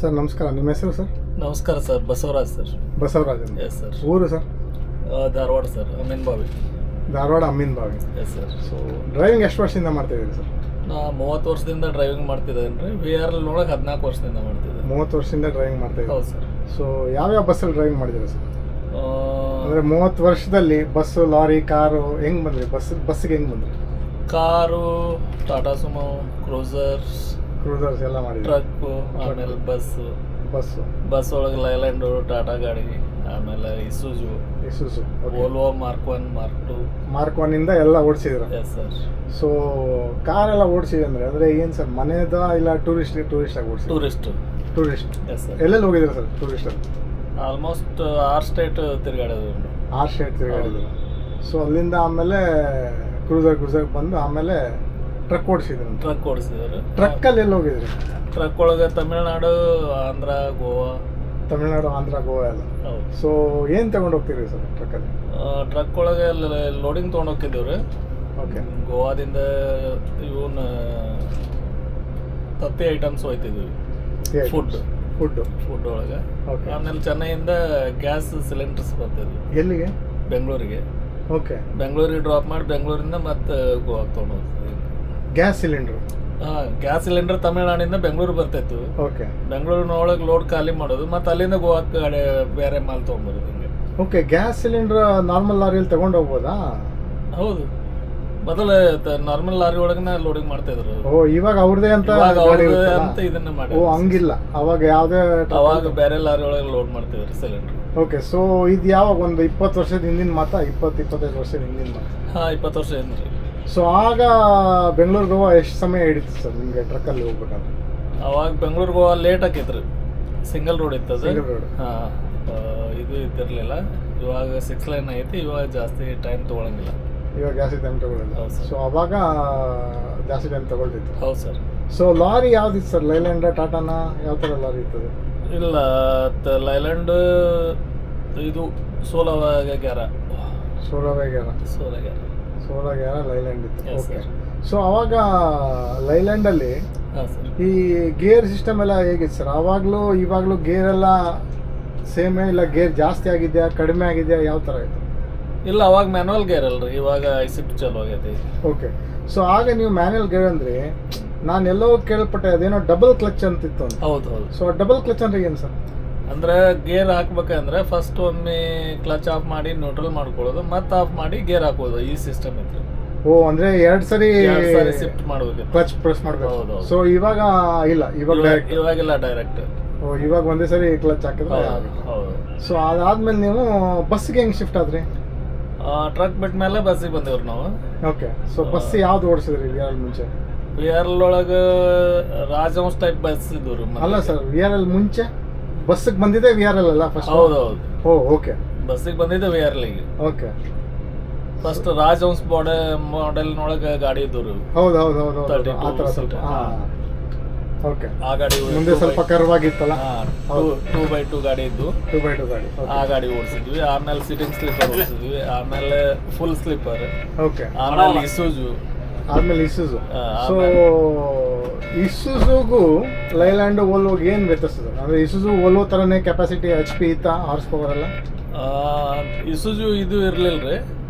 Sir ನಮಸ್ಕಾರ, ನಿಮ್ಮ ಹೆಸರು ಸರ್? ನಮಸ್ಕಾರ ಸರ್, ಬಸವರಾಜ್ ಸರ್. ಬಸವರಾಜ್ ಅಂತ. Yes sir. ಊರು ಸರ್? ಧಾರವಾಡ ಸರ್, ಅಮೀನ್ ಬಾವಿ. ಧಾರವಾಡ ಅಮೀನ್ ಬಾವಿ. S sir. ಸೊ ಡ್ರೈವಿಂಗ್ ಎಷ್ಟು ವರ್ಷದಿಂದ ಮಾಡ್ತಿದ್ದೀರಿ ಸರ್? ನಾ 30 ವರ್ಷದಿಂದ ಡ್ರೈವಿಂಗ್ ಮಾಡ್ತಿದ್ದೇನೆ ರೀ. VRL ಒಳಗೆ 14 ವರ್ಷದಿಂದ ಮಾಡ್ತಿದ್ದೆ. 30 ವರ್ಷದಿಂದ ಡ್ರೈವಿಂಗ್ ಮಾಡ್ತಾಯಿದ್ದೀರಿ? ಹೌದು ಸರ್. ಸೊ ಯಾವ್ಯಾವ ಬಸ್ಸಲ್ಲಿ ಡ್ರೈವಿಂಗ್ ಮಾಡಿದ್ದೀರಿ ಸರ್? ಅಂದರೆ 30 ವರ್ಷದಲ್ಲಿ ಬಸ್ಸು, ಲಾರಿ, ಕಾರು ಹೆಂಗೆ ಬಂದ್ರಿ? ಬಸ್ಸಿಗೆ ಹೆಂಗೆ ಬಂದ್ರಿ? ಕಾರು, ಟಾಟಾ ಸುಮೋ, ಕ್ರೂಸರ್ಸ್ ಎಲ್ಲ ಮಾಡಿದ್ರಿ? ಟ್ರಕ್ಕು, ಆಮೇಲೆ ಬಸ್ ಒಳಗೆ ಲೈಲ್ಯಾಂಡು, ಟಾಟಾ ಗಾಡಿ, ಆಮೇಲೆ ಇಸುಜು, ವೋಲ್ವೋ ಮಾರ್ಕ್ 1, ಮಾರ್ಕ್ 2. ಇಂದ ಎಲ್ಲ ಓಡಿಸಿದ್ರ? Yes sir. ಸೊ ಕಾರೆಲ್ಲ ಓಡಿಸಿದ್ರೆ ಅಂದರೆ ಏನು ಸರ್, ಮನೆದ ಇಲ್ಲ ಟೂರಿಸ್ಟ್ ಆಗಿ ಓಡಿಸಿ? ಟೂರಿಸ್ಟ್. Yes sir. ಎಲ್ಲೆಲ್ಲಿ ಹೋಗಿದ್ದೀರಾ ಸರ್ ಟೂರಿಸ್ಟಲ್ಲಿ? ಆಲ್ಮೋಸ್ಟ್ 6 ಸ್ಟೇಟ್ ತಿರುಗಾಡೋದು. 6 ಸ್ಟೇಟ್ ತಿರುಗಾಡಿದ್ರು. ಸೊ ಅಲ್ಲಿಂದ ಆಮೇಲೆ ಕ್ರೂಸರ್ ಬಂದು ಆಮೇಲೆ ಟ್ರಕ್ ಓಡಿಸಿದ್ರು? ಟ್ರಕ್ ಓಡಿಸಿದ್ರು. ಟ್ರಕ್ಕಲ್ಲಿ ಎಲ್ಲಿ ಹೋಗಿದ್ರಿ? ಟ್ರಕ್ ಒಳಗೆ ತಮಿಳ್ನಾಡು, ಆಂಧ್ರ, ಗೋವಾ. ತಮಿಳ್ನಾಡು, ಆಂಧ್ರ, ಗೋವಾ ಎಲ್ಲ? ಹೌದು. ಸೊ ಏನು ತಗೊಂಡು ಹೋಗ್ತೀರಿ ಸರ್ ಟ್ರಕ್ಕಲ್ಲಿ? ಟ್ರಕ್ ಒಳಗೆ ಲೋಡಿಂಗ್ ತೊಗೊಂಡು ಹೋಗ್ತಿದ್ದೀವಿ ರೀ. ಓಕೆ. ಗೋವಾದಿಂದ ಇವನ್ ತತ್ತಿ ಐಟಮ್ಸ್ ಹೋಯ್ತಿದ್ವಿ. ಫುಡ್ ಒಳಗೆ. ಓಕೆ. ಆಮೇಲೆ ಚೆನ್ನೈಯಿಂದ ಗ್ಯಾಸ್ ಸಿಲಿಂಡರ್ಸ್ ಬರ್ತಿದ್ವಿ. ಎಲ್ಲಿಗೆ? ಬೆಂಗಳೂರಿಗೆ. ಓಕೆ. ಬೆಂಗಳೂರಿಗೆ ಡ್ರಾಪ್ ಮಾಡಿ ಬೆಂಗಳೂರಿಂದ ಮತ್ತೆ ಗೋವಾಗೆ ತೊಗೊಂಡು ಹೋಗ್ತೀವಿ. Gas cylinder? ಗ್ಯಾಸ್ ಸಿಲಿಂಡರ್ ತಮಿಳ್ನಾಡಿಂದ ಬೆಂಗಳೂರು ಬರ್ತಾಯಿತ್ತು. ಓಕೆ. ಬೆಂಗಳೂರಿನೊಳಗೆ ಲೋಡ್ ಖಾಲಿ ಮಾಡೋದು, ಮತ್ತು ಅಲ್ಲಿಂದ ಗೋವಾಕ್ಕೆ ಬೇರೆ ಮಾಲ್ ತೊಗೊಂಬರೋದು ಹಿಂಗೆ. ಓಕೆ. ಗ್ಯಾಸ್ ಸಿಲಿಂಡ್ರ್ ನಾರ್ಮಲ್ ಲಾರಿಯಲ್ಲಿ ತಗೊಂಡು ಹೋಗ್ಬೋದಾ? ಹೌದು. ಮೊದಲು ನಾರ್ಮಲ್ ಲಾರಿ ಒಳಗನ ಲೋಡಿಂಗ್ ಮಾಡ್ತಿದ್ರು. ಓ, ಇವಾಗ ಅವ್ರದೇ ಅಂತ ಇದನ್ನ ಮಾಡಿ. ಓ, ಹಂಗಿಲ್ಲ. ಅವಾಗ ಯಾವುದೇ ಅವಾಗ ಬೇರೆ ಲಾರಿ ಒಳಗೆ ಲೋಡ್ ಮಾಡ್ತಿದ್ರು ಸಿಲಿಂಡರ್. ಓಕೆ. ಸೊ ಇದು ಯಾವಾಗ, ಒಂದು 20 ವರ್ಷದ ಹಿಂದಿನ ಮಾತಾ? 20-25 ವರ್ಷದ ಹಿಂದಿನ ಮಾತಾ? 20 ವರ್ಷ ಏನ್ರಿ. ಸೊ ಆಗ ಬೆಂಗಳೂರು ಗೋವಾ ಎಷ್ಟು ಸಮಯ ಹಿಡಿತು ಸರ್ ನಿಮಗೆ ಟ್ರಕ್ಕಲ್ಲಿ ಹೋಗ್ಬೇಕಾದ್ರೆ? ಅವಾಗ ಬೆಂಗಳೂರು ಗೋವಾ ಲೇಟ್ ಆಕೈತ್ರಿ. ಸಿಂಗಲ್ ರೋಡ್ ಇತ್ತು. Single road. ಇದು ಇದ್ದಿರಲಿಲ್ಲ. ಇವಾಗ 6 ಲೈನ್ ಐತಿ. ಇವಾಗ ಜಾಸ್ತಿ ಟೈಮ್ ತೊಗೊಳಂಗಿಲ್ಲ. ಇವಾಗ ಜಾಸ್ತಿ ಟೈಮ್ ತಗೊಳ್ಳಿಲ್ಲ. ಸೊ ಅವಾಗ ಜಾಸ್ತಿ ಟೈಮ್ ತಗೊಳ್ತಿತ್ತು. ಹೌದು ಸರ್. ಸೊ ಲಾರಿ ಯಾವ್ದಿತ್ತು ಸರ್? ಲೈಲ್ಯಾಂಡ್, ಟಾಟಾನ, ಯಾವ ಥರ ಲಾರಿ ಇರ್ತದೆ? ಇಲ್ಲ, ಲೈಲ್ಯಾಂಡ್ ಇದು ಸೋಲವ್ಯಾಗ್ಯಾರ ಲೈಲ್ಯಾಂಡ್ ಇತ್ತು. Yes, okay. sir. ಸೊ ಅವಾಗ ಲೈಲ್ಯಾಂಡಲ್ಲಿ ಹಾಂ ಸರ್. ಈ ಗೇರ್ ಸಿಸ್ಟಮ್ ಎಲ್ಲ ಹೇಗಿತ್ತು ಸರ್? ಆವಾಗಲೂ ಇವಾಗಲೂ ಗೇರ್ ಎಲ್ಲ ಸೇಮೇ ಇಲ್ಲ? ಗೇರ್ ಜಾಸ್ತಿ ಆಗಿದೆಯಾ, ಕಡಿಮೆ ಆಗಿದೆಯಾ, ಯಾವ ಥರ ಇತ್ತು? ಇಲ್ಲ, ಅವಾಗ ಮ್ಯಾನುವಲ್ ಗೇರ್ ಅಲ್ರಿ. ಇವಾಗ ಐಸಿಫ್ಟ್ ಚಲೋ ಆಗೈತಿ. ಓಕೆ. ಸೊ ಆಗ ನೀವು ಮ್ಯಾನುವಲ್ ಗೇರ್ ಅಂದರೆ ನಾನು ಎಲ್ಲೋ ಕೇಳ್ಪಟ್ಟೆ, ಅದೇನೋ ಡಬಲ್ ಕ್ಲಚ್ ಅಂತಿತ್ತು ಅಂತ. ಹೌದು. ಸೊ ಡಬಲ್ ಕ್ಲಚ್ ಅಂದ್ರೆ ಏನು ಸರ್? ಅಂದ್ರೆ ಗೇರ್ ಹಾಕ್ಬೇಕಂದ್ರೆ ಫಸ್ಟ್ ಒಮ್ಮೆ ಕ್ಲಚ್ ಆಫ್ ಮಾಡಿ ನ್ಯೂಟ್ರಲ್ ಮಾಡ್ಕೊಳ್ಳೋದು, ಮತ್ತೆ ಆಫ್ ಮಾಡಿ ಗೇರ್ ಹಾಕೋದು. ಈ ಸಿಸ್ಟಮ್ ಇತ್ತು. ಓ, ಅಂದ್ರೆ 2 ಸರಿ ಶಿಫ್ಟ್ ಮಾಡಬೇಕು, ಕ್ಲಚ್ ಪ್ರೆಸ್ ಮಾಡಬೇಕು. ಹೌದು. ಸೊ ಇವಾಗ ಇಲ್ಲ, ಇವಾಗೆಲ್ಲ ಡೈರೆಕ್ಟ್. ಓ, ಇವಾಗ ಒಂದೇ ಸರಿ ಕ್ಲಚ್ ಹಾಕಿದ್ರೆ ಆಗುತ್ತೆ. ಹೌದು. ಸೊ ಅದಾದ್ಮೇಲೆ ನೀವು ಬಸ್ಸಿಗೆ ಹೆಂಗ್ ಶಿಫ್ಟ್ ಆದ್ರಿ? ಟ್ರಕ್ ಬಿಟ್ಟ ಮೇಲೆ ಬಸ್ಸಿಗೆ ಬಂದೇವ್ರಿ ನಾವು. ಓಕೆ. ಸೊ ಬಸ್ ಯಾವ್ದು ಓಡಿಸಿದ್ರಿ VRL ಮುಂಚೆ? VRL ಒಳಗೆ ರಾಜಹಂಸ್ ಟೈಪ್ ಬಸ್ ಇದ್ವು. ಅಲ್ಲ ಸರ್, VRL ಮುಂಚೆ ಬಸ್ಸಿಗೆ ಬಂದಿದೆ VRL ಅಲ್ಲ ಫಸ್ಟ್? ಹೌದೌದು. ಓ, ಓಕೆ. ಬಸ್ಸಿಗೆ ಬಂದಿದ್ದೆ VRL ಗೆ. ಓಕೆ. ಫಸ್ಟ್ ರಾಜಹಂಸ್ ಮಾಡೆಲ್ನೊಳಗೆ ಗಾಡಿ ಇದ್ದವು. ಹೌದು. ಆ ಥರ ಸ್ವಲ್ಪ. ಓಕೆ. ಆ ಗಾಡಿ ಮುಂದೆ ಸ್ವಲ್ಪ ಕರ್ವ್ ಆಗಿತ್ತಲ್ಲ? 2x2 ಗಾಡಿ ಇದ್ದು. 2x2 ಗಾಡಿ. ಆ ಗಾಡಿ ಓಡಿಸಿದ್ವಿ. ಆಮೇಲೆ ಸಿಟಿಂಗ್ ಸ್ಲೀಪರ್ ಓಡಿಸಿದ್ವಿ. ಆಮೇಲೆ ಫುಲ್ ಸ್ಲೀಪರ್. ಓಕೆ. ಆಮೇಲೆ ಇಸುಜು. ಸೊ ಇಸುಜುಗೂ ಲೈಲ್ಯಾಂಡ್, ವೋಲ್ವೋಗೆ ಏನು ವ್ಯತ್ಯಾಸ? ಅಂದರೆ ಇಸುಜು ವೋಲ್ವೋ ಥರನೇ ಕೆಪಾಸಿಟಿ, HP ಇತ್ತಾ, ಹಾರ್ಸ್ ಪವರ್ ಎಲ್ಲ? ಇಸುಜು ಇದು ಇರಲಿಲ್ಲ ರೀ.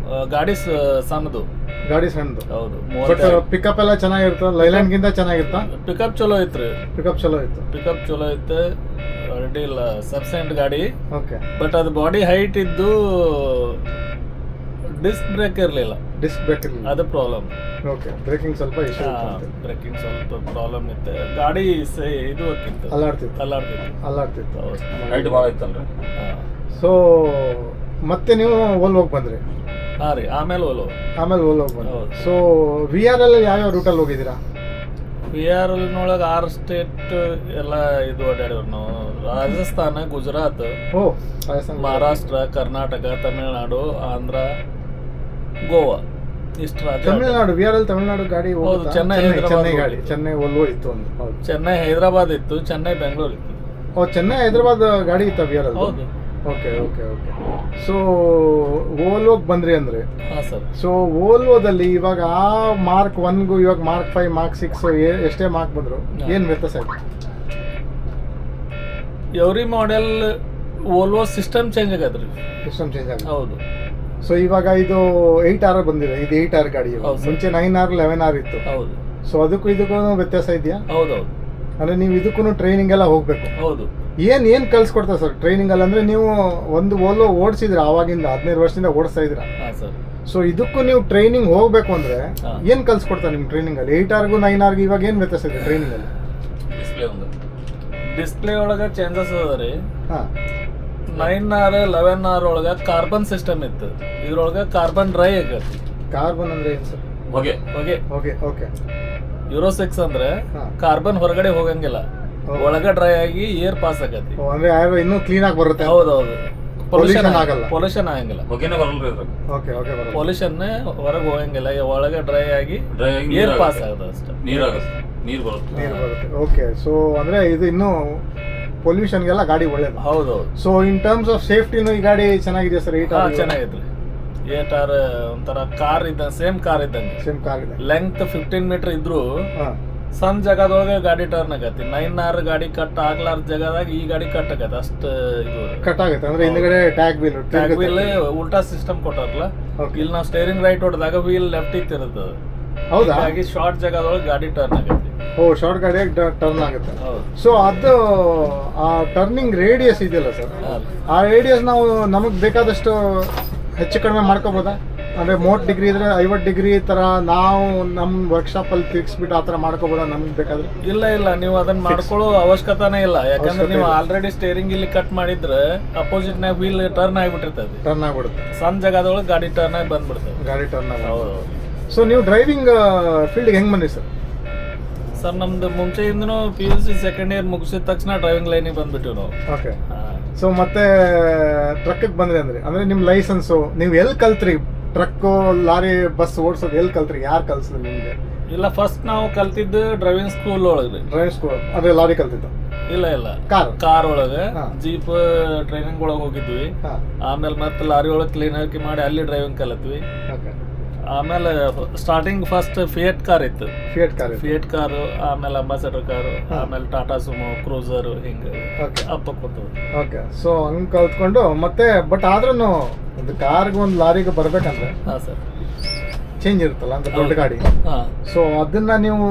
ಗಾಡಿ ಸಣ್ಣದು. ಹೌದು. ಬಟ್ ಪಿಕಪ್ ಎಲ್ಲ ಚೆನ್ನಾಗಿರುತ್ತೆ. ಲೈಲ್ಯಾಂಡ್ಗಿಂತ ಚೆನ್ನಾಗಿತ್ತಾ? ಪಿಕಪ್ ಚಲೋ ಐತ್ರಿ. ಪಿಕಪ್ ಚಲೋ ಇತ್ತು. ಅಡ್ಡಿಲ್ಲ, ಸಬ್ಸೆಂಟ್ ಗಾಡಿ. ಓಕೆ. ಬಟ್ ಅದು ಬಾಡಿ ಹೈಟ್ ಇದ್ದು ಡಿಸ್ಕ್ ಬ್ರೇಕ್ ಇರಲಿಲ್ಲ. ಅದು ಪ್ರಾಬ್ಲಮ್. ಓಕೆ. ಬ್ರೇಕಿಂಗ್ ಸ್ವಲ್ಪ ಇಶ್ಯೂ. ಬ್ರೇಕಿಂಗ್ ಸ್ವಲ್ಪ ಪ್ರಾಬ್ಲಮ್ ಇತ್ತು. ಗಾಡಿ ಇದು ಹೋಗ್ತಿತ್ತು, ಅಲ್ಲಾಡ್ತಿತ್ತು. ಹೈಟ್ ಭಾಳ ಇತ್ತಲ್ರಿ. ಸೊ ಮತ್ತೆ ನೀವು ವೋಲ್ವೋಗೆ ಬಂದ್ರಿ? ಹಾಂ ರೀ. ಆಮೇಲೆ ವೋಲ್ವೋಗೆ ಬಂದ್ರಿ. ಸೊ VRL ಯಾವ್ಯಾವ ರೂಟಲ್ಲಿ ಹೋಗಿದ್ದೀರಾ? VRLನೊಳಗೆ 6 ಸ್ಟೇಟ್ ಎಲ್ಲ ಇದು ಓಡಾಡಿವ್ರು ನಾವು. ರಾಜಸ್ಥಾನ, ಗುಜರಾತ್, ಮಹಾರಾಷ್ಟ್ರ, ಕರ್ನಾಟಕ, ತಮಿಳ್ನಾಡು, ಆಂಧ್ರ, ಗೋವಾ. ಇಷ್ಟು ರಾಜ್ಯ. ತಮಿಳ್ನಾಡು VRL ತಮಿಳ್ನಾಡು ಗಾಡಿ? ಹೌದು. ಚೆನ್ನೈ ವೋಲ್ವೋ ಇತ್ತು ಒಂದು. ಹೌದು. ಚೆನ್ನೈ ಹೈದರಾಬಾದ್ ಇತ್ತು, ಚೆನ್ನೈ ಬೆಂಗಳೂರು ಇತ್ತು. ಚೆನ್ನೈ ಹೈದರಾಬಾದ್ ಗಾಡಿ ಇತ್ತ VRL? ಹೌದು. ಓಕೆ. ಸೊ ವೋಲ್ವೋಗೆ ಬಂದ್ರಿ ಅಂದ್ರೆ? ಹಾಂ ಸರ್. ಸೊ ವೋಲ್ವೋದಲ್ಲಿ ಇವಾಗ ಆ ಮಾರ್ಕ್ 1ಗೂ ಇವಾಗ ಮಾರ್ಕ್ 5, ಮಾರ್ಕ್ 6 ಎಷ್ಟೇ ಮಾರ್ಕ್ ಬಂದ್ರು ಏನು ವ್ಯತ್ಯಾಸ ಆಯ್ತು? Every model Volvo system change ಆಗದ್ರಿ. ಸಿಸ್ಟಮ್ ಚೇಂಜ್ ಆಗಿದೆ. ಹೌದು. ಸೊ ಇವಾಗ ಇದು 8R ಬಂದಿದೆ, ಇದು 8R ಗಾಡಿ ಇವಾಗ. ಹೌದು ಸರ್. ಮುಂಚೆ 9R 11R ಇತ್ತು. ಹೌದು. ಸೊ ಅದಕ್ಕೂ ಇದಕ್ಕೂ ವ್ಯತ್ಯಾಸ ಇದೆಯಾ? ಹೌದೌದು. ಅಂದ್ರೆ ನೀವು ಇದಕ್ಕೂ ಟ್ರೈನಿಂಗ್ ಎಲ್ಲ ಹೋಗ್ಬೇಕು. ಹೌದು. ಏನ್ ಕಲ್ಸ್ಕೊಡ್ತಾರೆ ಸರ್ ಟ್ರೈನಿಂಗ್ ಅಲ್ಲಿ? ಅಂದ್ರೆ ನೀವು ಒಂದು ಓಲೋ ಓಡಿಸಿದ್ರ ಆವಾಗಿಂದ 15 ವರ್ಷದಿಂದ ಓಡಿಸ್ತಾ ಇದ್ರ. ಹಾಂ ಸರ್. ಸೊ ಇದಕ್ಕೂ ನೀವು ಟ್ರೈನಿಂಗ್ ಹೋಗ್ಬೇಕು ಅಂದ್ರೆ ಹಾ. ಏನ್ ಕಲ್ಸ್ಕೊಡ್ತಾರೆ ನಿಮ್ ಟ್ರೈನಿಂಗ್ ಅಲ್ಲಿ? 8Rಗೂ 9Rಗೂ ಇವಾಗ ಏನ್ ವ್ಯತ್ಯಾಸ ಇದೆ ಟ್ರೈನಿಂಗ್ ಅಲ್ಲಿ? ಡಿಸ್ಪ್ಲೇ ಒಳಗೆ ಚೇಂಜಸ್ ಅದ ರೀ. ಹಾ 9R 11R ಒಳಗೆ ಕಾರ್ಬನ್ ಸಿಸ್ಟಮ್ ಇತ್ತು, ಇದ್ರೊಳಗೆ ಕಾರ್ಬನ್ ಡ್ರೈ ಆಗತ್ತೆ. ಕಾರ್ಬನ್ ಅಂದ್ರೆ ಏನ್ ಸರ್? ಹೊಗೆ. Okay okay. ಯೂರೋ 6 ಅಂದ್ರೆ ಹಾ. ಕಾರ್ಬನ್ ಹೊರಗಡೆ ಹೋಗಂಗಿಲ್ಲ, ಹೌದು. ಒಳಗೆ ಡ್ರೈ ಆಗಿ ಏರ್ ಪಾಸ್ ಆಗತ್ತೆ. ಅಂದ್ರೆ ಇನ್ನೂ ಕ್ಲೀನ್ ಆಗಿ ಬರುತ್ತೆ. ಹೌದೌದು. Pollution ಆಗಲ್ಲ. ಪೊಲ್ಯೂಷನ್ ಆಗಂಗಿಲ್ಲ. ಹೊಗೆನೇ ಬರಲ್ರಿ ಇದ್ರಾಗ. ಓಕೆ ಓಕೆ ಬರುತ್ತೆ. ಪೊಲ್ಯೂಷನ್ ಹೊರಗೆ ಹೋಗಂಗಿಲ್ಲ, ಒಳಗೆ ಡ್ರೈ ಆಗಿ ಏರ್ ಪಾಸ್ ಆಗುತ್ತೆ ಅಷ್ಟೇ. ನೀರಾಗುತ್ತೆ, ನೀರು ಬರುತ್ತೆ. ನೀರು ಬರುತ್ತೆ. ಓಕೆ. ಸೊ ಅಂದ್ರೆ ಇದು ಇನ್ನೂ ಪೊಲ್ಯೂಷನ್ಗೆಲ್ಲ ಗಾಡಿ ಒಳ್ಳೇದು. ಹೌದೌದು. ಸೊ ಇನ್ ಟರ್ಮ್ಸ್ ಆಫ್ ಸೇಫ್ಟಿನೂ ಈ ಗಾಡಿ ಚೆನ್ನಾಗಿದೆ ಸರ್? 8R ಚೆನ್ನಾಗೈತ್ರಿ. 8R ಒಂಥರ ಕಾರ್ ಇದ್ದಂಗೆ, ಸೇಮ್ ಕಾರ್ ಇದ್ದಂಗೆ. ಸೇಮ್ ಕಾರ್ ಇದೆ. ಲೆಂತ್ 15 ಮೀಟರ್ ಇದ್ರು ಹಾ ಸಣ್ಣ ಜಾಗದೊಳಗೆ ಗಾಡಿ ಟರ್ನ್ ಆಗತ್ತೆ. 9R ಗಾಡಿ ಕಟ್ ಆಗ್ಲಾರ್ದ ಜಾಗದಾಗ ಈ ಗಾಡಿ ಕಟ್ ಆಗತ್ತೆ. ಅಷ್ಟು ಇದು ಕಟ್ ಆಗುತ್ತೆ. ಅಂದ್ರೆ ಹಿಂದ್ಗಡೆ ಟ್ಯಾಗ್ ವೀಲ್ ಉಲ್ಟಾ ಸಿಸ್ಟಮ್ ಕೊಟ್ಟಾರಲ್ಲ. ಇಲ್ಲಿ ನಾವು ಸ್ಟೇರಿಂಗ್ ರೈಟ್ ಹೊಡೆದಾಗ ವೀಲ್ ಲೆಫ್ಟ್ ಇತ್ತಿರುತ್ತೆ. ಹೌದಾ? ಹಾಗಾಗಿ ಶಾರ್ಟ್ ಜಾಗದೊಳಗೆ ಗಾಡಿ ಟರ್ನ್ ಆಗತ್ತೆ. ಓ ಶಾರ್ಟ್ ಗಾಡಿಯಾಗಿ ಟರ್ನ್ ಆಗುತ್ತೆ. ಹೌದು. ಸೊ ಅದು ಆ ಟರ್ನಿಂಗ್ ರೇಡಿಯಸ್ ಇದೆಯಲ್ಲ ಸರ್, ಆ ರೇಡಿಯಸ್ ನಾವು ನಮಗೆ ಬೇಕಾದಷ್ಟು ಹೆಚ್ಚು ಕಡಿಮೆ ಮಾಡ್ಕೋಬೋದಾ? ಅಂದ್ರೆ 30 ಡಿಗ್ರಿ ಇದ್ರೆ 50 ಡಿಗ್ರಿ ತರ ನಾವು ನಮ್ಮ ವರ್ಕ್ಶಾಪ್ ಅಲ್ಲಿ ತಿರ್ಗಿಸ್ಬಿಟ್ಟು ಆ ತರ ಮಾಡ್ಕೋಬೋದಾ ನಮ್ಗೆ ಬೇಕಾದ್ರೆ? ಇಲ್ಲ, ನೀವು ಅದನ್ನ ಮಾಡ್ಕೊಳ್ಳೋ ಅವಶ್ಯಕತೆನೇ ಇಲ್ಲ. ಯಾಕಂದ್ರೆ ನೀವು ಆಲ್ರೆಡಿ ಸ್ಟೇರಿಂಗ್ ಇಲ್ಲಿ ಕಟ್ ಮಾಡಿದ್ರೆ ಅಪೋಸಿಟ್ ನಾಗ ವೀಲ್ ಟರ್ನ್ ಆಗಿಬಿಟ್ಟಿರ್ತದೆ. ಟರ್ನ್ ಆಗ್ಬಿಡುತ್ತೆ. ಸಣ್ಣ ಜಾಗದೊಳಗೆ ಗಾಡಿ ಟರ್ನ್ ಆಗಿ ಬಂದ್ಬಿಡ್ತದೆ. ಗಾಡಿ ಟರ್ನ್ ಆಗಿ. ಹೌದು. ಸೊ ನೀವು ಡ್ರೈವಿಂಗ್ ಫೀಲ್ಡ್ಗೆ ಹೆಂಗ್ ಬಂದ್ರಿ ಸರ್? ಸರ್ ನಮ್ದು ಮುಂಚೆಯಿಂದನೂ PUC ಸೆಕೆಂಡ್ ಇಯರ್ ಮುಗಿಸಿದ ತಕ್ಷಣ ಡ್ರೈವಿಂಗ್ ಲೈನಿಗೆ ಬಂದ್ಬಿಟ್ಟಿವಿ ನಾವು. ಓಕೆ. ಸೊ ಮತ್ತೆ ಟ್ರಕ್ಕಿಗೆ ಬಂದ್ರಿ ಅಂದ್ರೆ ನಿಮ್ಮ ಲೈಸೆನ್ಸು ನೀವು ಎಲ್ಲಿ ಕಲ್ತ್ರಿ? ಟ್ರಕ್ ಲಾರಿ ಬಸ್ ಓಡಿಸೋದು ಎಲ್ಲಿ ಕಲ್ತ್ರಿ? ಯಾರು ಕಲ್ಸಿದ್ರು ನಿಮ್ಗೆ? ಇಲ್ಲ, ಫಸ್ಟ್ ನಾವು ಕಲ್ತಿದ್ದು ಡ್ರೈವಿಂಗ್ ಸ್ಕೂಲ್ ಒಳಗ್ರಿ. ಡ್ರೈವಿಂಗ್ ಸ್ಕೂಲ್ ಅಂದ್ರೆ ಲಾರಿ ಕಲ್ತಿದ್ದು? ಇಲ್ಲ, ಕಾರ್ ಒಳಗೆ ಜೀಪ್ ಟ್ರೈನಿಂಗ್ ಒಳಗೆ ಹೋಗಿದ್ವಿ. ಆಮೇಲೆ ಮತ್ತೆ ಲಾರಿ ಒಳಗೆ ಕ್ಲೀನರ್ಕಿ ಮಾಡಿ ಅಲ್ಲಿ ಡ್ರೈವಿಂಗ್ ಕಲಿತ್ವಿ. ಆಮೇಲೆ ಸ್ಟಾರ್ಟಿಂಗ್ ಫಸ್ಟ್ ಫಿಯಟ್ ಕಾರ್ ಇತ್ತು. ಫಿಯಟ್ ಕಾರು, ಆಮೇಲೆ ಅಂಬಾಸಡರ್ ಕಾರು, ಆಮೇಲೆ ಟಾಟಾ ಸುಮೋ, ಕ್ರೂಸರ್, ಹಿಂಗೆ ಅಪ್ಪಕ್ಕೊತ್ತು. ಓಕೆ. ಸೊ ಹಂಗೆ ಕಲ್ತ್ಕೊಂಡು ಮತ್ತೆ ಬಟ್ ಆದ್ರೂ ಒಂದು ಕಾರ್ಗೆ ಒಂದು ಲಾರಿಗೆ ಬರ್ಬೇಕಂದ್ರೆ ಹಾಂ ಸರ್ ಚೇಂಜ್ ಇರುತ್ತಲ್ಲ ಅಂತ ದೊಡ್ಡ ಗಾಡಿ. ಹಾಂ. ಸೊ ಅದನ್ನ ನೀವು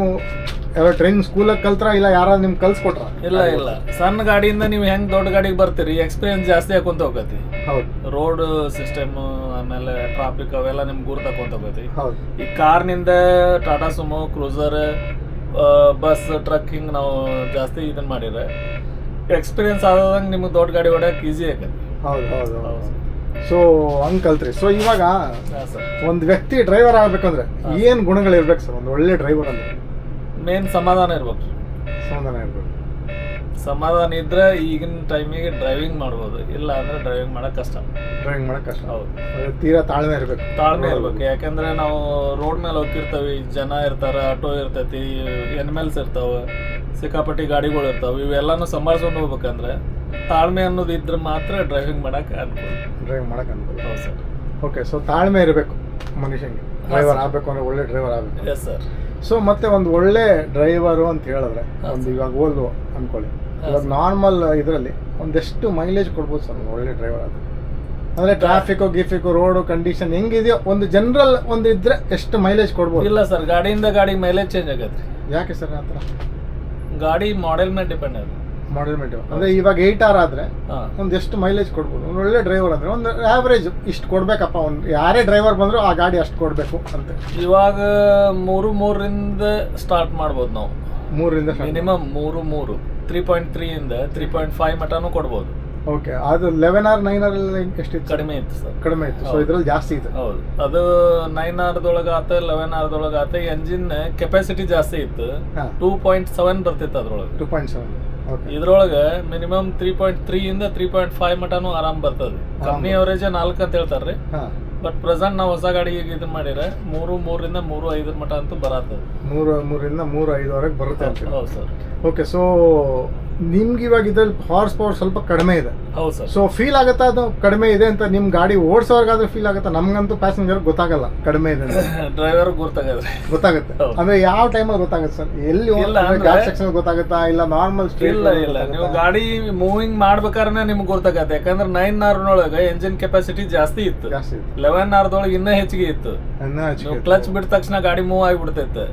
ಯಾವ ಟ್ರೈನಿಂಗ್ ಸ್ಕೂಲಾಗ ಕಲ್ತ್ರ ಇಲ್ಲ ಯಾರು ನಿಮ್ಗೆ ಕಲ್ಸ್ಕೊಟ್ರ? ಇಲ್ಲ, ಸಣ್ಣ ಗಾಡಿಯಿಂದ ನೀವು ಹೆಂಗ್ ದೊಡ್ಡ ಗಾಡಿಗೆ ಬರ್ತೀರಿ, ಎಕ್ಸ್ಪೀರಿಯನ್ಸ್ ಜಾಸ್ತಿ ಹಾಕೊಂತ ಹೋಗತಿ. ಹೌದು. ರೋಡ್ ಸಿಸ್ಟಮ್ ಆಮೇಲೆ ಟ್ರಾಫಿಕ್ ಅವೆಲ್ಲ ನಿಮ್ಗೆ ಗುರ್ತಾಕೊಂತ ಹೋಗತಿ. ಹೌದು. ಈ ಕಾರ್ನಿಂದ Tata Sumo, cruiser, bus, truck ಹಿಂಗೆ ನಾವು ಜಾಸ್ತಿ ಇದನ್ನ ಮಾಡಿದ್ರೆ ಎಕ್ಸ್ಪೀರಿಯನ್ಸ್ ಆದಂಗೆ ನಿಮ್ಗೆ ದೊಡ್ಡ ಗಾಡಿ ಹೊಡ್ಯಕ್ಕೆ ಈಸಿ ಆಗತ್ತೆ. ಹೌದು. ಸೊ ಹಂಗೆ ಕಲ್ತ್ರಿ. ಸೊ ಇವಾಗ ಸರ್ ಒಂದು ವ್ಯಕ್ತಿ ಡ್ರೈವರ್ ಆಗ್ಬೇಕಂದ್ರೆ ಏನ್ ಗುಣಗಳು ಇರ್ಬೇಕು ಸರ್ ಒಂದು ಒಳ್ಳೆ ಡ್ರೈವರ್ ಅಂದ್ರೆ? ಮೇನ್ ಸಮಾಧಾನ ಇರ್ಬೇಕು. ಸಮಾಧಾನ ಇದ್ರೆ ಈಗಿನ ಟೈಮಿಗೆ ಡ್ರೈವಿಂಗ್ ಮಾಡ್ಬೋದು, ಇಲ್ಲ ಅಂದ್ರೆ ಡ್ರೈವಿಂಗ್ ಮಾಡಕ್ ಕಷ್ಟ. ಹೌದು. ತೀರಾ ತಾಳ್ಮೆ ಇರ್ಬೇಕು. ಯಾಕಂದ್ರೆ ನಾವು ರೋಡ್ ಮೇಲೆ ಹೋಗಿರ್ತೀವಿ, ಜನ ಇರ್ತಾರ, ಆಟೋ ಇರ್ತೈತಿ, ಎನಿಮಲ್ಸ್ ಇರ್ತಾವ, ಸಿಕ್ಕಾಪಟ್ಟಿ ಗಾಡಿಗಳು ಇರ್ತಾವ. ಇವೆಲ್ಲಾನು ಸಂಭಾಳಿಸ್ಕೊಂಡು ಹೋಗ್ಬೇಕಂದ್ರೆ ತಾಳ್ಮೆ ಅನ್ನೋದು ಇದ್ರೆ ಮಾತ್ರ ಡ್ರೈವಿಂಗ್ ಮಾಡಕ್ ಅನುಕೂಲ. ಹೌದು ಸರ್. ಓಕೆ. ಸೊ ತಾಳ್ಮೆ ಇರಬೇಕು ಮನುಷ್ಯನಿಗೆ ಡ್ರೈವರ್ ಆಗ್ಬೇಕು ಅಂದ್ರೆ, ಒಳ್ಳೆ ಡ್ರೈವರ್ ಆಗ್ಬೇಕು. S sir. ಸೊ ಮತ್ತೆ ಒಂದು ಒಳ್ಳೆ ಡ್ರೈವರು ಅಂತ ಹೇಳಿದ್ರೆ ಒಂದು ಇವಾಗ ಓಲ್ವೋ ಅನ್ಕೊಳ್ಳಿ, ಇವಾಗ ನಾರ್ಮಲ್ ಇದರಲ್ಲಿ ಒಂದೆಷ್ಟು ಮೈಲೇಜ್ ಕೊಡ್ಬೋದು ಸರ್ ಒಂದು ಒಳ್ಳೆ ಡ್ರೈವರ್ ಅದು? ಅಂದ್ರೆ ಟ್ರಾಫಿಕ್ ರೋಡ್ ಕಂಡೀಷನ್ ಹೆಂಗಿದೆಯೋ ಒಂದು ಜನರಲ್ ಒಂದು ಇದ್ರೆ ಎಷ್ಟು ಮೈಲೇಜ್ ಕೊಡ್ಬೋದು? ಇಲ್ಲ ಸರ್, ಗಾಡಿಯಿಂದ ಗಾಡಿ ಮೈಲೇಜ್ ಚೇಂಜ್ ಆಗತ್ತೆ. ಯಾಕೆ ಸರ್ ಆ ಥರ? ಗಾಡಿ ಮಾಡೆಲ್ ಮೇಲೆ ಡಿಪೆಂಡ್ ಆಗುತ್ತೆ. ಅಂದ್ರೆ ಇವಾಗ 8R ಆದ್ರೆ ಒಂದೆಷ್ಟು ಮೈಲೇಜ್ ಕೊಡ್ಬೋದು ಒಂದು ಒಳ್ಳೆ ಡ್ರೈವರ್ ಅಂದ್ರೆ? ಒಂದು ಆವರೇಜ್ ಇಷ್ಟು ಕೊಡ್ಬೇಕಪ್ಪ, ಒಂದು ಯಾರೇ ಡ್ರೈವರ್ ಬಂದ್ರು ಆ ಗಾಡಿ ಅಷ್ಟು ಕೊಡ್ಬೇಕು ಅಂತ. ಇವಾಗ 3.3 ಸ್ಟಾರ್ಟ್ ಮಾಡ್ಬೋದು ನಾವು. 3 ಮಿನಿಮಮ್ 3 3.3 ಇಂದ 3.5 ಮಟನೂ ಕೊಡ್ಬೋದು. ಓಕೆ. ಅದು 11R 9R ಎಷ್ಟಿತ್ತು? ಕಡಿಮೆ ಇತ್ತು ಸರ್. ಸೊ ಇದ್ರಲ್ಲಿ ಜಾಸ್ತಿ ಇದೆ. ಹೌದು. ಅದು 9R ಆತ 11R ಆತ ಎಂಜಿನ್ ಕೆಪಾಸಿಟಿ ಜಾಸ್ತಿ ಇತ್ತು. 2.7 ಬರ್ತಿತ್ತು ಅದ್ರೊಳಗೆ. 2.7. ಇದ್ರೊಳಗೆ ಮಿನಿಮಮ್ 3.3 ಇಂದ 3.5 ಮಟನೂ ಆರಾಮ್ ಬರ್ತದೆ. ಕಮ್ಮಿ ಅವರೇಜ್ 4 ಅಂತ ಹೇಳ್ತಾರ್ರಿ. ಬಟ್ ಪ್ರೆಸೆಂಟ್ ನಾವು ಹೊಸ ಗಾಡಿಗೆ ಇದನ್ನ ಮಾಡಿದ್ರೆ 3.3 ಇಂದ 3.5 ಮಟ ಅಂತೂ ಬರತ್ತದ. 3.3 ಇಂದ 3.5 ವರೆಗೆ ಬರುತ್ತೆ ಅಂತ. ಹೌದು ಸರ್. ಓಕೆ. ಸೊ ನಿಮ್ಗೆ ಇವಾಗ ಇದ್ರಲ್ಲಿ ಹಾರ್ಸ್ ಪವರ್ ಸ್ವಲ್ಪ ಕಡಿಮೆ ಇದೆ. ಹೌದು ಸರ್. ಸೊ ಫೀಲ್ ಆಗುತ್ತಾ ಅದು ಕಡಿಮೆ ಇದೆ ಅಂತ? ನಿಮ್ ಗಾಡಿ ಓಡಿಸೋರ್ಗಾದ್ರೆ ಫೀಲ್ ಆಗುತ್ತಾ? ನಮ್ಗಂತೂ ಪ್ಯಾಸೆಂಜರ್ ಗೊತ್ತಾಗಲ್ಲ ಕಡಿಮೆ ಇದೆ ಅಂತ. ಡ್ರೈವರ್ ಗೊತ್ತಾಗದ್ರಿ. ಗೊತ್ತಾಗುತ್ತೆ. ಹೌದು. ಅಂದ್ರೆ ಯಾವ ಟೈಮಲ್ಲಿ ಗೊತ್ತಾಗುತ್ತೆ ಸರ್? ಎಲ್ಲಿ ಗಾಡಿ ಸೆಕ್ಷನ್ ಗೊತ್ತಾಗುತ್ತಾ ಇಲ್ಲ ನಾರ್ಮಲ್ ಇಲ್ಲ ಇಲ್ಲ, ನೀವು ಗಾಡಿ ಮೂವಿಂಗ್ ಮಾಡ್ಬೇಕಾದ್ರೆ ನಿಮ್ಗೆ ಗೊತ್ತಾಗತ್ತೆ. ಯಾಕಂದ್ರೆ 9R ನೊಳಗೆ ಎಂಜಿನ್ ಕೆಪಾಸಿಟಿ ಜಾಸ್ತಿ ಇತ್ತು, ಜಾಸ್ತಿ ಇದೆ. 11R ಇನ್ನೂ ಹೆಚ್ಚಿಗೆ ಇತ್ತು. ನೀವು ಕ್ಲಚ್ ಬಿಟ್ಟ ತಕ್ಷಣ ಗಾಡಿ ಮೂವ್ ಆಗಿಬಿಡ್ತೈತೆ.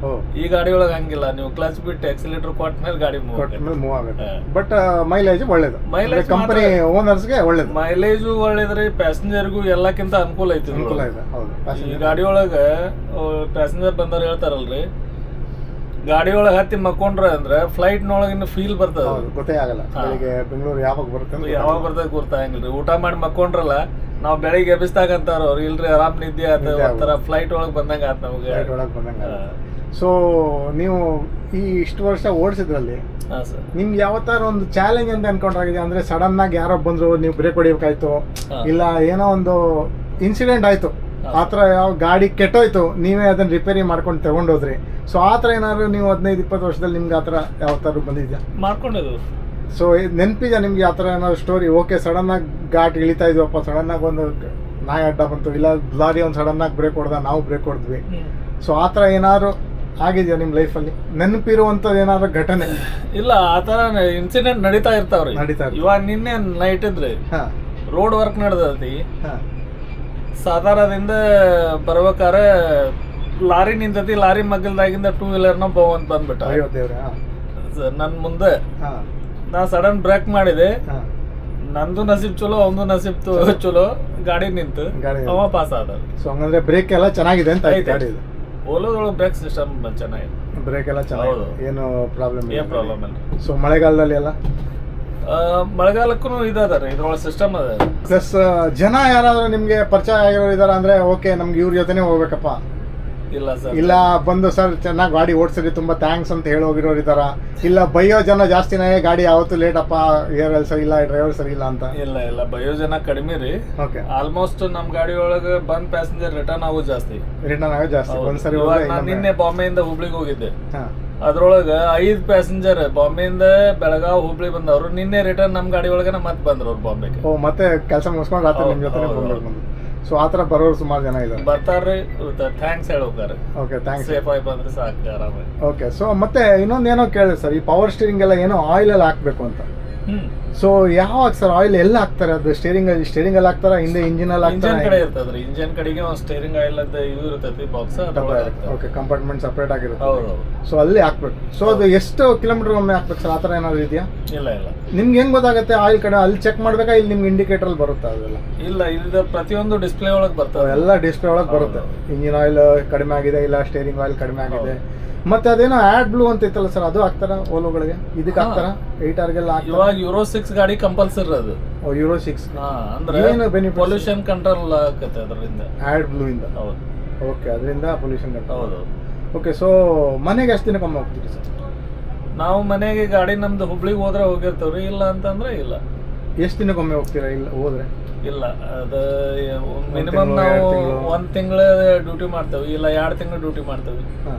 ಈ ಗಾಡಿ ಒಳಗೆ ಹಂಗಿಲ್ಲ, ನೀವು ಕ್ಲಚ್ ಬಿಟ್ಟು ಎಕ್ಸಿಲೇಟರ್ ಕೊಟ್ಟ ಮೇಲೆ ಗಾಡಿ ಮೂವ್ ಆಗುತ್ತೆ. ಬಟ್ ಮೈಲೇಜ್ ಒಳ್ಳೇದು, ಮೈಲೇಜ್ ಕಂಪನಿ ಓನರ್ಸ್ಗೆ ಒಳ್ಳೇದು. ಮೈಲೇಜು ಒಳ್ಳೇದ್ರಿ, ಪ್ಯಾಸೆಂಜರ್ಗೂ ಎಲ್ಲಕ್ಕಿಂತ ಅನುಕೂಲ ಐತಿ. ಅನುಕೂಲ ಇದೆ. ಹೌದು. ಈ ಗಾಡಿ ಒಳಗೆ ಪ್ಯಾಸೆಂಜರ್ ಬಂದವ್ರು ಹೇಳ್ತಾರಲ್ರಿ, ಗಾಡಿ ಒಳಗೆ ಹತ್ತಿ ಮಕ್ಕೊಂಡ್ರ ಅಂದ್ರೆ ಫ್ಲೈಟ್ ನೊಳಗಿನ ಫೀಲ್ ಬರ್ತದ. ಗೊತ್ತೇ ಆಗಲ್ಲ ಬೆಳಿಗ್ಗೆ ಬೆಂಗಳೂರು ಯಾವಾಗ ಬರುತ್ತೆ ಯಾವಾಗ ಬರ್ತದ ಗೊತ್ತಾಗಂಗಿಲ್ರಿ. ಊಟ ಮಾಡಿ ಮಕ್ಕೊಂಡ್ರಲ್ಲ, ನಾವು ಬೆಳಿಗ್ಗೆ ಎಬ್ಬಿಸ್ದಾಗ ಅಂತಾರ ಅವ್ರು, ಇಲ್ರಿ ಆರಾಮ್ ನಿದ್ದೆ ಆತ, ಒಂಥರ ಫ್ಲೈಟ್ ಒಳಗೆ ಬಂದಂಗ ಆತ ನಮ್ಗೆ. ಸೊ ನೀವು ಈ ಇಷ್ಟು ವರ್ಷ ಓಡಿಸಿದ್ರಲ್ಲಿ ಹಾ ಸರ್, ನಿಮ್ಗೆ ಯಾವತ್ತಾರ ಒಂದು ಚಾಲೆಂಜ್ ಅಂತ ಅನ್ಕೊಂಡ್ರಾಗಿದೆ? ಅಂದ್ರೆ ಸಡನ್ ಆಗಿ ಯಾರೋ ಬಂದ್ರು, ನೀವು ಬ್ರೇಕ್ ಹೊಡಿಬೇಕಾಯ್ತು, ಇಲ್ಲ ಏನೋ ಒಂದು ಇನ್ಸಿಡೆಂಟ್ ಆಯ್ತು, ಆತರ ಯಾವ ಗಾಡಿ ಕೆಟ್ಟೋಯ್ತು, ನೀವೇ ಅದನ್ನ ರಿಪೇರಿ ಮಾಡ್ಕೊಂಡು ತಗೊಂಡೋದ್ರಿ. ಸೊ ಆತರ ಏನಾದ್ರು ನೀವು 15-20 ವರ್ಷದಲ್ಲಿ ನಿಮ್ಗೆ ಆತರ ಯಾವ ತರ ಬಂದಿದ್ಯಾ? ಮಾಡ್ಕೊಂಡಿದ್ದು. ಸೊ ನೆನಪಿದ್ಯಾ ನಿಮ್ಗೆ ಆ ಥರ ಏನಾದ್ರು ಸ್ಟೋರಿ? ಓಕೆ, ಸಡನ್ ಆಗಿ ಘಾಟ್ ಇಳಿತಾ ಇದ್ವಪ್ಪ, ಸಡನ್ ಆಗಿ ಒಂದು ನಾಯಿ ಅಡ್ಡ ಬಂತು, ಇಲ್ಲ ಲಾರಿ ಒಂದು ಸಡನ್ ಆಗಿ ಬ್ರೇಕ್ ಹೊಡೆದ, ನಾವು ಬ್ರೇಕ್ ಹೊಡೆದ್ವಿ. ಸೊ ಆ ಥರ ಏನಾದ್ರು ಆಗಿದೆಯಾ ನಿಮ್ಮ ಲೈಫಲ್ಲಿ ನೆನಪಿರುವಂಥದ್ದು ಏನಾದ್ರು ಘಟನೆ? ಇಲ್ಲ, ಆ ಥರ ಇನ್ಸಿಡೆಂಟ್ ನಡೀತಾ ಇರ್ತಾವ್ರಿ. ಇವಾಗ ನಿನ್ನೆ ನೈಟ್ ಇದ್ರಿ, ರೋಡ್ ವರ್ಕ್ ನಡೆದೈತಿ. ಸಾಧಾರಣದಿಂದ ಬರ್ಬೇಕಾರೆ ಲಾರಿ ನಿಂತೈತಿ, ಲಾರಿ ಮಗ್ಗಲ್ದಾಗಿಂದ 2 ವೀಲರ್ನ ಅಂತ ಬಂದ್ಬಿಟ್ಟ ನನ್ನ ಮುಂದೆ. ನಾ ಸಡನ್ ಬ್ರೇಕ್ ಮಾಡಿದೆ, ನಂದು ನಸೀಬ್ ಚಲೋ, ಅವಂದು ನಸೀಬ್ ಚಲೋ, ಗಾಡಿ ನಿಂತು ಅವ ಪಾಸ್ ಆದ. ಸೊ ಹಂಗಂದ್ರೆ ಬ್ರೇಕ್ ಎಲ್ಲ ಚೆನ್ನಾಗಿದೆ ಅಂತ ಗಾಡಿ? ಓಲೋದೊಳಗೆ ಬ್ರೇಕ್ ಸಿಸ್ಟಮ್ ಚೆನ್ನಾಗಿದೆ, ಬ್ರೇಕ್ ಎಲ್ಲ ಚೆನ್ನಾಗಿದೆ, ಏನು ಪ್ರಾಬ್ಲಮ್ ಏನ್ ಪ್ರಾಬ್ಲಮ್ ಇಲ್ಲ. ಸೊ ಮಳೆಗಾಲದಲ್ಲಿ ಎಲ್ಲ ಮಳೆಗಾಲಕ್ಕೂ ಇದಾರೆ, ಇದ್ರೊಳಗೆ ಸಿಸ್ಟಮ್ ಅದ. ಪ್ಲಸ್ ಜನ ಯಾರಾದ್ರೂ ನಿಮ್ಗೆ ಪರಿಚಯ ಆಗಿರೋರು ಇದಾರ ಅಂದ್ರೆ ಓಕೆ ನಮ್ಗೆ ಇವ್ರ ಜೊತೆನೆ ಹೋಗ್ಬೇಕಪ್ಪ, ಇಲ್ಲ ಸರ್, ಇಲ್ಲ ಬಂದು ಸರ್ ಚೆನ್ನಾಗಿ ಗಾಡಿ ಓಡಿಸಿದ್ರಿ ತುಂಬಾ ಥ್ಯಾಂಕ್ಸ್ ಅಂತ ಹೇಳೋಗಿರೋರು ಇದಾರ? ಇಲ್ಲ ಬೈಯೋ ಜನ ಜಾಸ್ತಿನೇ, ಗಾಡಿ ಯಾವತ್ತು ಲೇಟ್ ಅಪ್ಪ, ಏರಲ್ಲಿ ಸರಿ ಇಲ್ಲ, ಡ್ರೈವರ್ ಸರಿ ಇಲ್ಲ ಅಂತ? ಇಲ್ಲ ಇಲ್ಲ, ಬೈಯೋ ಜನ ಕಡಿಮೆ ರೀ. ಓಕೆ. ಆಲ್ಮೋಸ್ಟ್ ನಮ್ ಗಾಡಿ ಒಳಗೆ ಬಂದ್ ಪ್ಯಾಸೆಂಜರ್ ರಿಟರ್ನ್ ಆಗೋದು ಜಾಸ್ತಿ. ಒಂದ್ಸರಿ ನಿನ್ನೆ ಬಾಂಬೆಯಿಂದ ಹುಬ್ಳಿಗೆ ಹೋಗಿದ್ದೆ, ಅದ್ರೊಳಗ 5 ಪ್ಯಾಸೆಂಜರ್ ಬಾಂಬೆಯಿಂದ ಬೆಳಗಾವ್ ಹುಬ್ಳಿ ಬಂದವ್ರು. ನಿನ್ನೆ ರಿಟರ್ನ್ ನಮ್ ಗಾಡಿ ಒಳಗೆ ಮತ್ತೆ ಬಂದ್ರು ಅವ್ರು ಬಾಂಬೆಗೆ. ಮತ್ತೆ ಕೆಲಸ ಮುಗಿಸ್ಕೊಂಡು ರಾತ್ರಿ ನಿಮ್ ಜೊತೆ ಬಂದ್ರು. ಸೊ ಆತರ ಬರೋರು ಸುಮಾರು ಜನ ಇದ್ದಾರೆ. ಬರ್ತಾರ್ರಿ, ಥ್ಯಾಂಕ್ಸ್ ಹೇಳೋಕಾರೆ. Okay, thanks. ಸೇಫ್ ಆಗಿ ಬಂದ್ರೆ ಸಾಕು, ಆರಾಮಾಗಿ. ಓಕೆ. ಸೊ ಮತ್ತೆ ಇನ್ನೊಂದೇನೋ ಕೇಳಿದೆ ಸರ್, ಈ ಪವರ್ ಸ್ಟೀರಿಂಗ್ ಎಲ್ಲ ಏನೋ ಆಯಿಲ್ ಎಲ್ಲ ಹಾಕ್ಬೇಕು ಅಂತ. ಸೊ ಯಾವಾಗ ಸರ್ ಆಯಿಲ್ ಎಲ್ಲ ಹಾಕ್ತಾರೆ? ಅದು ಸ್ಟೇರಿಂಗ್ ಅಲ್ಲಿ ಹಾಕ್ತಾರ, ಹಿಂದೆ ಇಂಜಿನ್ ಅಲ್ಲಿ ಇಂಜಿನ್ ಕಡೆ ಇರ್ತದ್ರಿ. ಇಂಜಿನ್ ಕಡೆಗೆ ಒಂದು ಸ್ಟೇರಿಂಗ್ ಆಯಿಲ್ ಅಂತ ಇದು ಇರ್ತೈತಿ ಬಾಕ್ಸ್. ಓಕೆ, ಕಂಪಾರ್ಟ್ಮೆಂಟ್ ಸಪರೇಟ್ ಆಗಿರುತ್ತೆ. ಹೌದು. ಸೊ ಅಲ್ಲಿ ಹಾಕ್ಬೇಕು. ಸೊ ಅದು ಎಷ್ಟು ಕಿಲೋಮೀಟರ್ ಒಮ್ಮೆ ಹಾಕ್ಬೇಕು ಸರ್? ಆತರ ಏನಾದ್ರು ಇದೆಯಾ? ಇಲ್ಲ ಇಲ್ಲ. ನಿಮ್ಗೆ ಹೆಂಗ್ ಗೊತ್ತಾಗುತ್ತೆ ಆಯಿಲ್ ಕಡೆ? ಅಲ್ಲಿ ಚೆಕ್ ಮಾಡ್ಬೇಕಾ, ಇಲ್ಲಿ ನಿಮ್ಗೆ ಇಂಡಿಕೇಟರ್ ಅಲ್ಲಿ ಬರುತ್ತಾ ಅದೆಲ್ಲ? ಇಲ್ಲ, ಇದು ಪ್ರತಿಯೊಂದು ಡಿಸ್ಪ್ಲೇ ಒಳಗೆ ಬರ್ತದೆ. ಎಲ್ಲ ಡಿಸ್ಪ್ಲೇ ಒಳಗೆ ಬರುತ್ತೆ. ಇಂಜಿನ್ ಆಯಿಲ್ ಕಡಿಮೆ ಆಗಿದೆ, ಇಲ್ಲ ಸ್ಟೇರಿಂಗ್ ಆಯಿಲ್ ಕಡಿಮೆ ಆಗಿದೆ. ಮತ್ತೆ ಅದೇನೋ ಆಡ್ ಬ್ಲೂ ಅಂತ ಇತ್ತಲ್ಲ ಸರ್, ಅದು ಹಾಕ್ತಾರ ಓಲೋಗಳಿಗೆ? ಇದಕ್ಕೆ ಹಾಕ್ತಾರ 8R ಇವಾಗ ಯೂರೋ 6 ಗಾಡಿ ಕಂಪಲ್ಸರಿ ಅದು. ಯೂರೋ 6 ಅಂದ್ರೆ ಏನು ಬೆನಿಫಿಟ್? ಪೊಲ್ಯೂಷನ್ ಕಂಟ್ರೋಲ್ ಆಗುತ್ತೆ ಅದರಿಂದ, ಆಡ್ ಬ್ಲೂ ಇಂದ. ಹೌದು. ಓಕೆ, ಅದರಿಂದ ಪೊಲ್ಯೂಷನ್ ಕಂಟ್ರೋಲ್. ಹೌದು. ಓಕೆ. ಸೊ ಮನೆಗೆ ಎಷ್ಟು ದಿನಕ್ಕೊಮ್ಮೆ ಹೋಗ್ತೀರಿ ಸರ್? ನಾವು ಮನೆಗೆ ಗಾಡಿ ನಮ್ದು ಹುಬ್ಳಿಗೆ ಹೋದ್ರೆ ಹೋಗಿರ್ತೇವ್ರಿ, ಇಲ್ಲ ಅಂತಂದ್ರೆ ಇಲ್ಲ. ಎಷ್ಟು ದಿನಕ್ಕೊಮ್ಮೆ ಹೋಗ್ತೀರಾ ಇಲ್ಲ ಹೋದ್ರೆ? ಇಲ್ಲ, ಅದು ಮಿನಿಮಮ್ ನಾವು 1 ತಿಂಗಳ ಡ್ಯೂಟಿ ಮಾಡ್ತೇವೆ, ಇಲ್ಲ 2 ತಿಂಗಳು ಡ್ಯೂಟಿ ಮಾಡ್ತೇವೆ.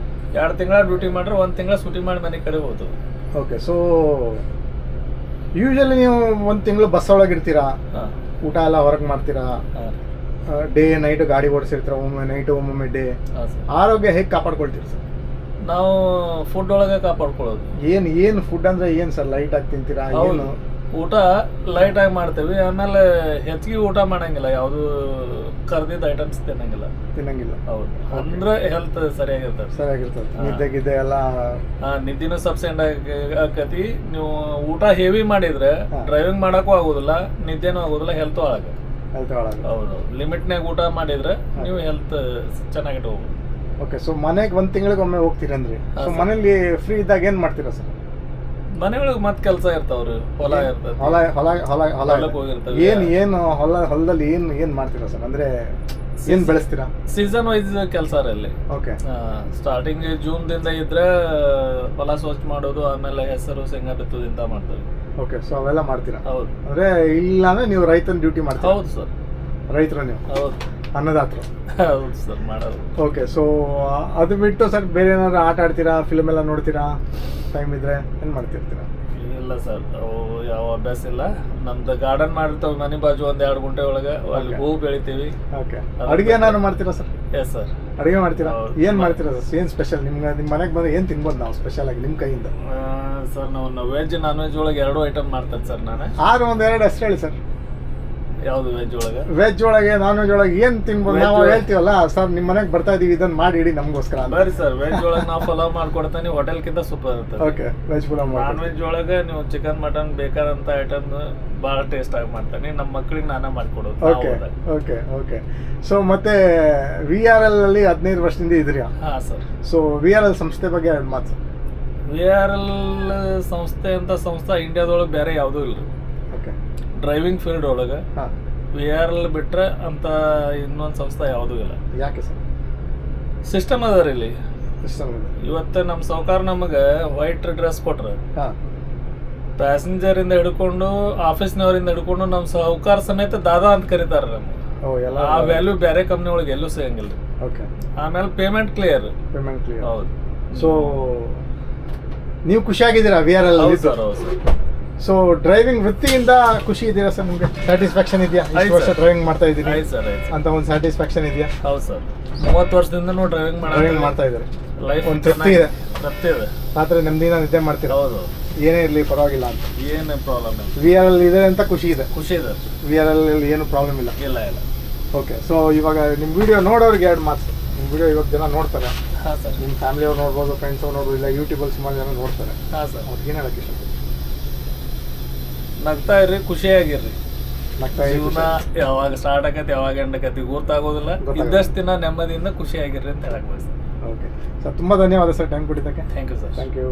2 ತಿಂಗಳ ಡ್ಯೂಟಿ ಮಾಡ್ರೆ 1 ತಿಂಗಳ ಸೂಟಿ ಮಾಡಿ ಮನೆ ಕಡೆ ಹೋಗ್ತೇವೆ. ಓಕೆ. ಸೊ ಯೂಶಲಿ ನೀವು 1 ತಿಂಗಳು ಬಸ್ ಒಳಗೆ ಇರ್ತೀರಾ, ಊಟ ಎಲ್ಲ ಹೊರಗೆ ಮಾಡ್ತೀರಾ, ಡೇ ನೈಟ್ ಗಾಡಿ ಓಡಿಸಿರ್ತೀರ, ಒಮ್ಮೆ ನೈಟ್ ಒಮ್ಮೊಮ್ಮೆ ಡೇ. ಆರೋಗ್ಯ ಹೇಗೆ ಕಾಪಾಡ್ಕೊಳ್ತೀರಿ ಸರ್? ನಾವು ಫುಡ್ ಒಳಗೆ ಕಾಪಾಡ್ಕೊಳ್ಳೋದು. ಏನು ಫುಡ್ ಅಂದ್ರೆ ಏನು ಸರ್? ಲೈಟ್ ಆಗಿ ತಿಂತೀರಾ? ಏನು ಊಟ ಲೈಟ್ ಆಗಿ ಮಾಡ್ತೇವೆ. ಆಮೇಲೆ ಹೆಚ್ಚಿಗೆ ಊಟ ಮಾಡಂಗಿಲ್ಲ, ಯಾವುದು ಕರ್ದಿದ್ದ ಐಟಮ್ಸ್ ತಿನ್ನಂಗಿಲ್ಲ. ಹೌದು, ಅಂದ್ರೆ ಹೆಲ್ತ್ ಸರಿಯಾಗಿರ್ತದೆ. ನಿದ್ದೆ ಎಲ್ಲ ನಿದ್ದಿನೂ ಸಬ್ಸೆಂಟ್ ಆಕತಿ. ನೀವು ಊಟ ಹೆವಿ ಮಾಡಿದ್ರೆ ಡ್ರೈವಿಂಗ್ ಮಾಡಕ್ಕೂ ಆಗೋದಿಲ್ಲ, ನಿದ್ದೆನೂ ಆಗೋದಿಲ್ಲ, ಹೆಲ್ತ್ ಒಳಗೆ. ಹೌದು, ಲಿಮಿಟ್ನಾಗ ಊಟ ಮಾಡಿದ್ರೆ ನೀವು ಹೆಲ್ತ್ ಚೆನ್ನಾಗಿಟ್ಕೋಬಹುದು. ಓಕೆ. ಸೊ ಮನೆಗೆ 1 ತಿಂಗಳಿಗೆ ಒಮ್ಮೆ ಹೋಗ್ತೀರಂದ್ರಿ. ಸೊ ಮನೇಲಿ ಫ್ರೀ ಇದ್ದಾಗ ಏನ್ ಮಾಡ್ತೀರಾ ಸರ್? ಮನೆಯೊಳಗೆ ಮತ್ತೆ ಕೆಲಸ ಇರ್ತಾವ್ರಿ, ಹೊಲ ಇರ್ತದೆ, ಏನು ಹೊಲದಲ್ಲಿ ಏನ್ ಮಾಡ್ತೀರಾ ಸರ್? ಅಂದ್ರೆ ಏನ್ ಬೆಳೆಸ್ತೀರಾ? ಸೀಸನ್ ವೈಸ್ ಕೆಲಸ ಅಲ್ಲಿ. ಓಕೆ. ಸ್ಟಾರ್ಟಿಂಗ್ ಜೂನ್ ದಿಂದ ಇದ್ರೆ ಹೊಲ ಸ್ವಚ್ಛ ಮಾಡೋದು, ಆಮೇಲೆ ಹೆಸರು ಶೇಂಗಾ ಬಿತ್ತೋದಿಂದ ಮಾಡ್ತೇವೆ. ಓಕೆ. ಸೊ ಅವೆಲ್ಲ ಮಾಡ್ತೀರಾ? ಹೌದು. ಅಂದ್ರೆ ಇಲ್ಲ ಅಂದ್ರೆ ನೀವು ರೈತನ ಡ್ಯೂಟಿ ಮಾಡ್ತೀರಾ? ಹೌದು ಸರ್, ರೈತರು ನೀವು? ಹೌದು, ಅನ್ನದಾತರು? ಹೌದು ಸರ್, ಮಾಡೋದು. ಓಕೆ. ಸೊ ಅದು ಬಿಟ್ಟು ಸರ್ ಬೇರೆ ಏನಾದ್ರು ಆಟ ಆಡ್ತೀರಾ, ಫಿಲ್ಮ್ ಎಲ್ಲ ನೋಡ್ತೀರಾ? ಟೈಮ್ ಇದ್ರೆ ಏನ್ ಮಾಡ್ತಿರ್ತೀರಾ? ಇಲ್ಲ, ಇಲ್ಲ ಸರ್ ಅವು ಯಾವ ಅಭ್ಯಾಸ ಇಲ್ಲ. ನಮ್ದು ಗಾರ್ಡನ್ ಮಾಡಿರ್ತಾವ ಮನೆ ಬಾಜು ಒಂದ್ 2 ಗುಂಟೆ ಒಳಗೆ ಅಲ್ಲಿ ಹೂ ಬೆಳಿತೀವಿ. ಓಕೆ. ಅಡುಗೆ ಏನಾದ್ರು ಮಾಡ್ತೀರಾ ಸರ್? Yes sir. ಅಡುಗೆ ಮಾಡ್ತೀರಾ? ಹೌದು. ಏನ್ ಮಾಡ್ತೀರಾ ಸರ್? ಏನ್ ಸ್ಪೆಷಲ್ ನಿಮ್ಮ ಮನೆಗೆ ಬಂದ್ರೆ ಏನ್ ತಿನ್ಬೋದು ನಾವು ಸ್ಪೆಷಲ್ ಆಗಿ ನಿಮ್ಮ ಕೈಯಿಂದ? ಸರ್ ನಾವು ವೆಜ್ ನಾನ್ ವೆಜ್ ಒಳಗೆ 2 ಐಟಮ್ ಮಾಡ್ತೇನೆ ಸರ್ ನಾನು. ಆದ್ರೆ ಒಂದೆರಡು ಹೆಸರು ಹೇಳಿ ಸರ್. ಯಾವ್ದು ವೆಜ್ ಒಳಗೆ? ವೆಜ್ ಒಳಗೆ ನಾನ್ ವೆಜ್ ಒಳಗೆ ಏನ್ ತಿನ್ಬೋದು? ನಾವು ಹೇಳ್ತೀವಲ್ಲ ಸರ್ ನಿಮ್ಮ ಮನೆಗೆ ಬರ್ತಾ ಇದೀವಿ ಇದನ್ನ ಮಾಡಿ ಇಡಿ ನಮಗೋಸ್ಕರ ಅಂತ. ಬರ್ರಿ ಸರ್, ವೆಜ್ ಒಳಗೆ ನಾವು ಪಲಾವ್ ಮಾಡ್ಕೊಡ್ತೇನೆ, ಹೋಟೆಲ್ಕಿಂತ ಸೂಪರ್ ಇರ್ತದೆ. ಓಕೆ, ವೆಜ್ ಪಲಾವ್ ಮಾಡಿ. ನಾನ್ ವೆಜ್ ಒಳಗೆ ನೀವು ಚಿಕನ್ ಮಟನ್ ಬೇಕಾದಂತ ಐಟಮ್ ಭಾಳ ಟೇಸ್ಟ್ ಆಗಿ ಮಾಡ್ತೇನೆ. ನಮ್ಮ ಮಕ್ಕಳಿಗೆ ನಾನೇ ಮಾಡ್ಕೊಡೋದು. Okay okay okay. ಸೊ ಮತ್ತೆ VRL ಅಲ್ಲಿ 15 ವರ್ಷದಿಂದ ಇದ್ರಿ. ಹಾ ಸರ್. ಸೊ VRL ಸಂಸ್ಥೆ ಬಗ್ಗೆ 2 ಮಾತು. VRL ಸಂಸ್ಥೆ ಅಂತ ಸಂಸ್ಥೆ ಇಂಡಿಯಾದೊಳಗೆ ಬೇರೆ ಯಾವುದೂ ಇಲ್ಲ. ಓಕೆ. ಡ್ರೈವಿಂಗ್ ಫೀಲ್ಡ್ ಒಳಗೆ ಹಾಂ, VRL ಬಿಟ್ರೆ ಅಂತ ಇನ್ನೊಂದು ಸಂಸ್ಥೆ ಯಾವುದೂ ಇಲ್ಲ. ಯಾಕೆ ಸರ್? ಸಿಸ್ಟಮ್ ಅದ ರೀ ಇಲ್ಲಿ. ಸಿಸ್ಟಮ್ ಇದೆ. ಇವತ್ತು ನಮ್ಮ ಸಾವ್ಕಾರ ನಮಗೆ ವೈಟ್ ಡ್ರೆಸ್ ಕೊಟ್ರೆ ಹಾಂ, ಪ್ಯಾಸೆಂಜರ್ ಇಂದ ಹಿಡ್ಕೊಂಡು ಆಫೀಸ್ನವರಿಂದ ಹಿಡ್ಕೊಂಡು ನಮ್ಮ ಸಾವ್ಕಾರ ಸಮೇತ ದಾದಾ ಅಂತ ಕರೀತಾರೆ ನಮ್ಗೆ. ಓ ಎಲ್ಲ. ಆ ವ್ಯಾಲ್ಯೂ ಬೇರೆ ಕಂಪ್ನಿ ಒಳಗೆ ಎಲ್ಲೂ ಸಿಗಂಗಿಲ್ಲ. ಓಕೆ. ಆಮೇಲೆ ಪೇಮೆಂಟ್ ಕ್ಲಿಯರ್. Payment clear. ಹೌದು. ಸೊ ನೀವು ಖುಷಿಯಾಗಿದ್ದೀರಾ VRL? ಹೌದು ಸರ್, ಹೌದು ಸರ್. ಸೊ ಡ್ರೈವಿಂಗ್ ವೃತ್ತಿಯಿಂದ ಖುಷಿ ಇದೆಯಾ ಸರ್? ನಿಮಗೆ ಸ್ಯಾಟಿಸ್ಫ್ಯಾಕ್ಷನ್ ಇದೆಯಾ? ಆಯ್ತು ಇಷ್ಟು ವರ್ಷ ಸರ್. ಡ್ರೈವಿಂಗ್ ಮಾಡ್ತಾ ಇದ್ದೀರಿ ಆಯ್ತು ಸರ್, ಆಯ್ತು ಅಂತ ಒಂದು ಸ್ಯಾಟಿಸ್ಫ್ಯಾಕ್ಷನ್ ಇದೆಯಾ? ಹೌದು ಸರ್. 30 ವರ್ಷದಿಂದ ನಾವು ಡ್ರೈವಿಂಗ್ ಮಾಡ್ತಾ ಇದ್ದಾರೆ. ಲೈಫ್ ಒಂದು ತೃಪ್ತಿ ಇದೆ. ತೃಪ್ತಿ ಇದೆ. ರಾತ್ರಿ ನೆಮ್ಮದಿನ ನಿದ್ದೆ ಮಾಡ್ತೀರಾ? ಹೌದು. ಏನೇ ಇರಲಿ ಪರವಾಗಿಲ್ಲ ಅಂತ. ಏನು ಪ್ರಾಬ್ಲಮ್ ಇಲ್ಲ. VRL ಇದೆ ಅಂತ ಖುಷಿ ಇದೆ. ಖುಷಿ ಇದೆ. VRL ಅಲ್ಲಿ ಏನು ಪ್ರಾಬ್ಲಮ್ ಇಲ್ಲ. ಇಲ್ಲ ಇಲ್ಲ. ಓಕೆ. ಸೊ ಇವಾಗ ನಿಮ್ಮ ವಿಡಿಯೋ ನೋಡೋರಿಗೆ 2 ಮಾತು. ನಿಮ್ಮ ವಿಡಿಯೋ ಇವಾಗ ಜನ ನೋಡ್ತಾರೆ. ಹಾಂ ಸರ್. ನಿಮ್ಮ ಫ್ಯಾಮಿಲಿಯವ್ರು ನೋಡ್ಬೋದು, ಫ್ರೆಂಡ್ಸ್ ಅವ್ರು ನೋಡ್ಬೋದು, ಇಲ್ಲ ಯೂಟ್ಯೂಬಲ್ಲಿ ಸುಮಾರು ಜನ ನೋಡ್ತಾರೆ. ಹಾಂ ಸರ್. ಅವ್ರಿಗೆ ಏನು ಹೇಳಕ್ಕೆ ಇಷ್ಟ? ನಗ್ತಾ ಇರ್ರಿ, ಖುಷಿಯಾಗಿರ್ರಿ. ನಗ್ತಾ ಜೀವನ ಯಾವಾಗ ಸ್ಟಾರ್ಟ್ ಆಕತಿ ಯಾವಾಗ ಎಂಡ್ ಆಕತಿ ಗೊತ್ತಾಗೋದಿಲ್ಲ. ಇದ್ದಷ್ಟು ದಿನ ನೆಮ್ಮದಿಯಿಂದ ಖುಷಿಯಾಗಿರ್ರಿ ಅಂತ ಹೇಳಕ್ ಬಯಸ್ತೀನಿ. ಓಕೆ ಸರ್, ತುಂಬ ಧನ್ಯವಾದ ಸರ್ ಟೈಮ್ ಕೊಟ್ಟಿದ್ದಕ್ಕೆ. Thank you sir. Thank you.